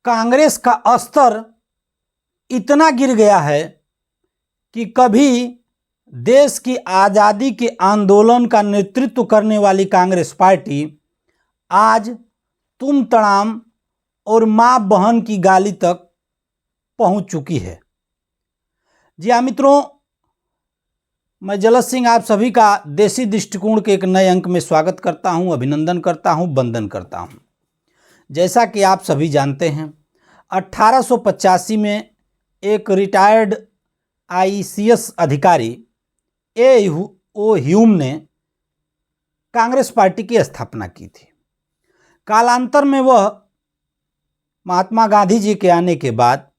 कांग्रेस का स्तर इतना गिर गया है कि कभी देश की आज़ादी के आंदोलन का नेतृत्व करने वाली कांग्रेस पार्टी आज तुम तड़ाम और माँ बहन की गाली तक पहुंच चुकी है। जी हाँ मित्रों, मैं जलस सिंह आप सभी का देसी दृष्टिकोण के एक नए अंक में स्वागत करता हूं, अभिनंदन करता हूं, वंदन करता हूं। जैसा कि आप सभी जानते हैं, 1885 में एक रिटायर्ड आईसीएस अधिकारी ए.ओ. ह्यूम ने कांग्रेस पार्टी की स्थापना की थी। कालांतर में वह महात्मा गांधी जी के आने के बाद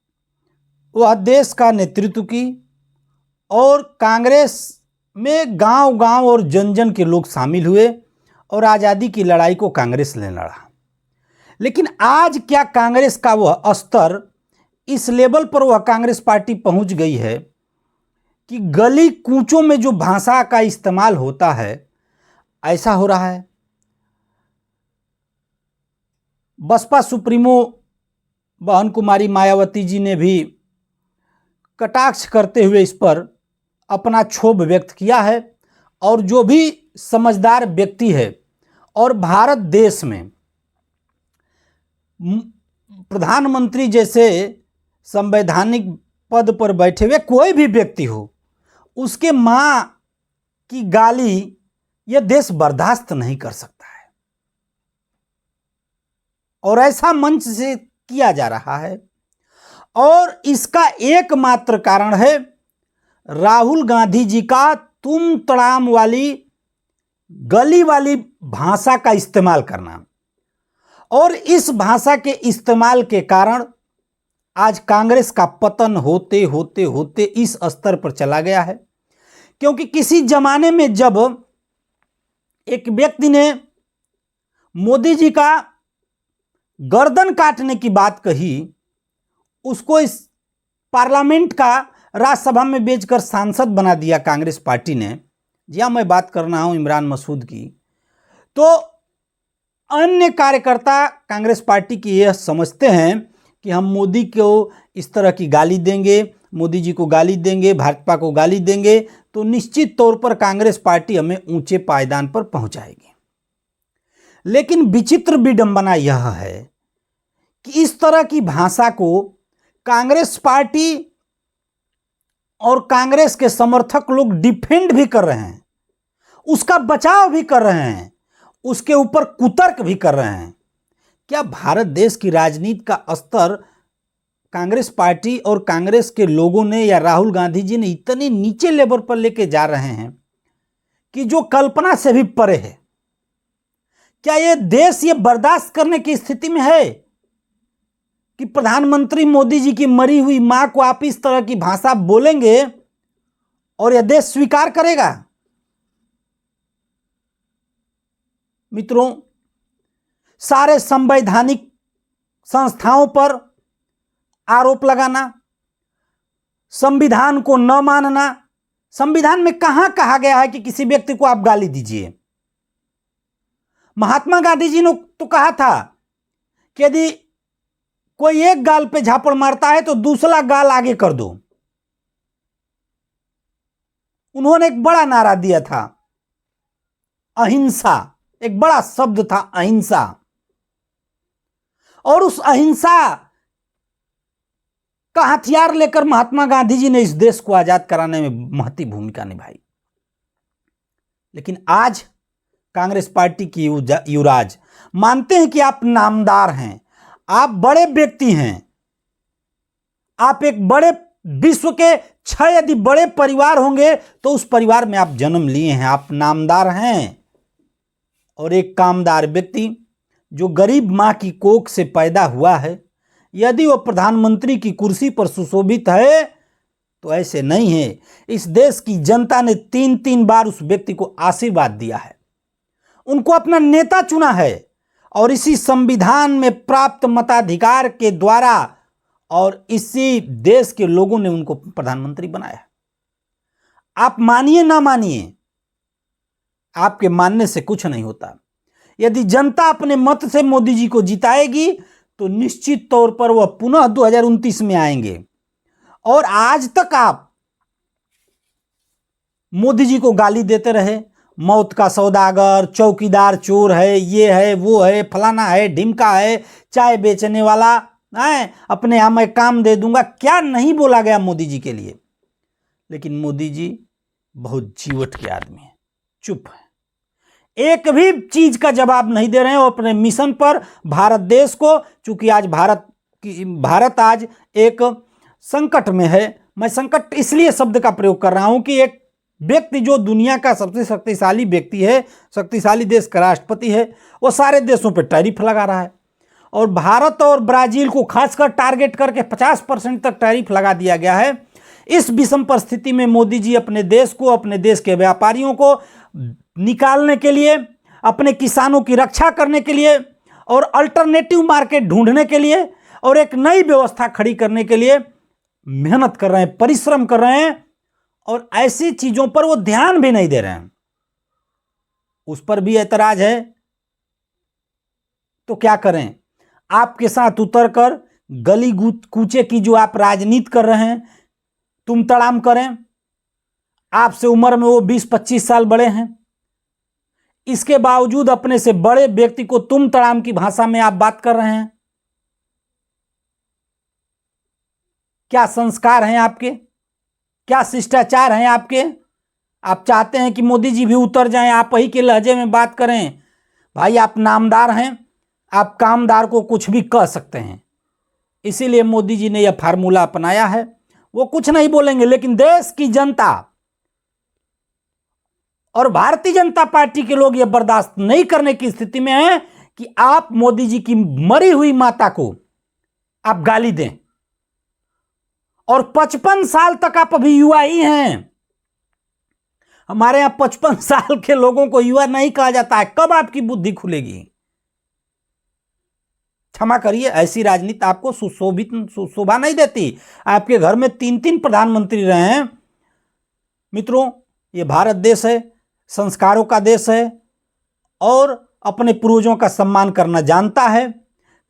वह देश का नेतृत्व की और कांग्रेस में गांव-गांव और जन-जन के लोग शामिल हुए और आज़ादी की लड़ाई को कांग्रेस ने लड़ा। लेकिन आज क्या कांग्रेस का वह स्तर, इस लेवल पर वह कांग्रेस पार्टी पहुंच गई है कि गली कूचों में जो भाषा का इस्तेमाल होता है ऐसा हो रहा है। बसपा सुप्रीमो बहन कुमारी मायावती जी ने भी कटाक्ष करते हुए इस पर अपना क्षोभ व्यक्त किया है और जो भी समझदार व्यक्ति है और भारत देश में प्रधानमंत्री जैसे संवैधानिक पद पर बैठे हुए कोई भी व्यक्ति हो, उसके मां की गाली यह देश बर्दाश्त नहीं कर सकता है और ऐसा मंच से किया जा रहा है। और इसका एकमात्र कारण है राहुल गांधी जी का तुम तड़ाम वाली गली वाली भाषा का इस्तेमाल करना। और इस भाषा के इस्तेमाल के कारण आज कांग्रेस का पतन होते होते होते इस स्तर पर चला गया है। क्योंकि किसी जमाने में जब एक व्यक्ति ने मोदी जी का गर्दन काटने की बात कही, उसको इस पार्लियामेंट का राज्यसभा में भेजकर सांसद बना दिया कांग्रेस पार्टी ने। जी हाँ, मैं बात कर रहा हूं इमरान मसूद की। तो अन्य कार्यकर्ता कांग्रेस पार्टी की यह समझते हैं कि हम मोदी को इस तरह की गाली देंगे, मोदी जी को गाली देंगे, भाजपा को गाली देंगे तो निश्चित तौर पर कांग्रेस पार्टी हमें ऊंचे पायदान पर पहुंचाएगी। लेकिन विचित्र विडंबना यह है कि इस तरह की भाषा को कांग्रेस पार्टी और कांग्रेस के समर्थक लोग डिफेंड भी कर रहे हैं, उसका बचाव भी कर रहे हैं, उसके ऊपर कुतर्क भी कर रहे हैं। क्या भारत देश की राजनीति का स्तर कांग्रेस पार्टी और कांग्रेस के लोगों ने या राहुल गांधी जी ने इतने नीचे लेवल पर लेके जा रहे हैं कि जो कल्पना से भी परे है? क्या यह देश ये बर्दाश्त करने की स्थिति में है कि प्रधानमंत्री मोदी जी की मरी हुई मां को आप इस तरह की भाषा बोलेंगे और यह देश स्वीकार करेगा? मित्रों, सारे संवैधानिक संस्थाओं पर आरोप लगाना, संविधान को न मानना। संविधान में कहां कहा गया है कि किसी व्यक्ति को आप गाली दीजिए? महात्मा गांधी जी ने तो कहा था कि यदि कोई एक गाल पे झापड़ मारता है तो दूसरा गाल आगे कर दो। उन्होंने एक बड़ा नारा दिया था, अहिंसा। एक बड़ा शब्द था अहिंसा। और उस अहिंसा का हथियार लेकर महात्मा गांधी जी ने इस देश को आजाद कराने में महती भूमिका निभाई। लेकिन आज कांग्रेस पार्टी की युवराज मानते हैं कि आप नामदार हैं, आप बड़े व्यक्ति हैं, आप एक बड़े विश्व के 6 यदि बड़े परिवार होंगे तो उस परिवार में आप जन्म लिए हैं, आप नामदार हैं। और एक कामदार व्यक्ति जो गरीब मां की कोख से पैदा हुआ है, यदि वह प्रधानमंत्री की कुर्सी पर सुशोभित है तो ऐसे नहीं है। इस देश की जनता ने 3-3 बार उस व्यक्ति को आशीर्वाद दिया है, उनको अपना नेता चुना है और इसी संविधान में प्राप्त मताधिकार के द्वारा और इसी देश के लोगों ने उनको प्रधानमंत्री बनाया। आप मानिए ना मानिए, आपके मानने से कुछ नहीं होता। यदि जनता अपने मत से मोदी जी को जिताएगी तो निश्चित तौर पर वह पुनः 2029 में आएंगे। और आज तक आप मोदी जी को गाली देते रहे, मौत का सौदागर, चौकीदार चोर है, ये है, वो है, फलाना है, ढिमका है, चाय बेचने वाला है, अपने यहाँ मैं काम दे दूंगा, क्या नहीं बोला गया मोदी जी के लिए। लेकिन मोदी जी बहुत जीवट के आदमी हैं, चुप है, एक भी चीज का जवाब नहीं दे रहे हैं। और अपने मिशन पर भारत देश को, चूंकि आज भारत आज एक संकट में है, मैं संकट इसलिए शब्द का प्रयोग कर रहा हूं कि एक व्यक्ति जो दुनिया का सबसे शक्तिशाली व्यक्ति है, शक्तिशाली देश का राष्ट्रपति है, वो सारे देशों पर टैरिफ लगा रहा है। और भारत और ब्राजील को खासकर टारगेट करके 50% तक टैरिफ लगा दिया गया है। इस विषम परिस्थिति में मोदी जी अपने देश को, अपने देश के व्यापारियों को निकालने के लिए, अपने किसानों की रक्षा करने के लिए और अल्टरनेटिव मार्केट ढूंढने के लिए और एक नई व्यवस्था खड़ी करने के लिए मेहनत कर रहे हैं, परिश्रम कर रहे हैं। और ऐसी चीजों पर वो ध्यान भी नहीं दे रहे हैं, उस पर भी ऐतराज है। तो क्या करें, आपके साथ उतरकर गली कूचे की जो आप राजनीति कर रहे हैं, तुम तड़ाम करें। आपसे उम्र में वो 20-25 साल बड़े हैं, इसके बावजूद अपने से बड़े व्यक्ति को तुम तड़ाम की भाषा में आप बात कर रहे हैं। क्या संस्कार हैं आपके, क्या शिष्टाचार हैं आपके? आप चाहते हैं कि मोदी जी भी उतर जाएं, आप ही के लहजे में बात करें। भाई आप नामदार हैं, आप कामदार को कुछ भी कह सकते हैं। इसीलिए मोदी जी ने यह फार्मूला अपनाया है। वो कुछ नहीं बोलेंगे, लेकिन देश की जनता और भारतीय जनता पार्टी के लोग यह बर्दाश्त नहीं करने की स्थिति में हैं कि आप मोदी जी की मरी हुई माता को आप गाली दें। और 55 साल तक आप अभी युवा ही हैं। हमारे यहां 55 साल के लोगों को युवा नहीं कहा जाता है। कब आपकी बुद्धि खुलेगी? क्षमा करिए, ऐसी राजनीति आपको शोभा नहीं देती। आपके घर में 3-3 प्रधानमंत्री रहे हैं। मित्रों, ये भारत देश है, संस्कारों का देश है और अपने पूर्वजों का सम्मान करना जानता है।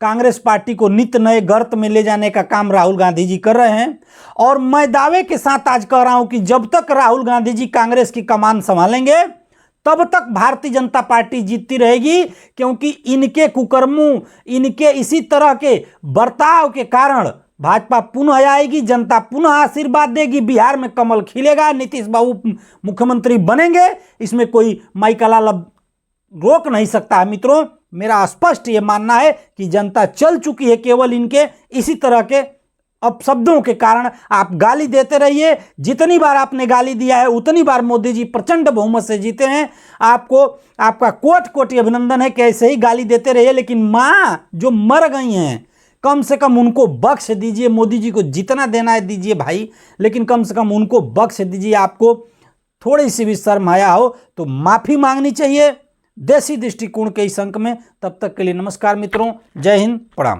कांग्रेस पार्टी को नित्य नए गर्त में ले जाने का काम राहुल गांधी जी कर रहे हैं। और मैं दावे के साथ आज कह रहा हूं कि जब तक राहुल गांधी जी कांग्रेस की कमान संभालेंगे तब तक भारतीय जनता पार्टी जीतती रहेगी, क्योंकि इनके कुकर्मों, इनके इसी तरह के बर्ताव के कारण भाजपा पुनः आएगी, जनता पुनः आशीर्वाद देगी, बिहार में कमल खिलेगा, नीतीश बाबू मुख्यमंत्री बनेंगे। इसमें कोई माई का लाल रोक नहीं सकता है। मित्रों, मेरा स्पष्ट ये मानना है कि जनता चल चुकी है, केवल इनके इसी तरह के अपशब्दों के कारण। आप गाली देते रहिए, जितनी बार आपने गाली दिया है उतनी बार मोदी जी प्रचंड बहुमत से जीते हैं। आपको आपका कोटि कोटि अभिनंदन है कि ऐसे ही गाली देते रहिए। लेकिन माँ जो मर गई हैं, कम से कम उनको बख्श दीजिए। मोदी जी को जितना देना है दीजिए भाई, लेकिन कम से कम उनको बख्श दीजिए। आपको थोड़ी सी भी शर्म आया हो तो माफ़ी मांगनी चाहिए देसी दृष्टिकोण के इस अंक में। तब तक के लिए नमस्कार मित्रों, जय हिंद, प्रणाम।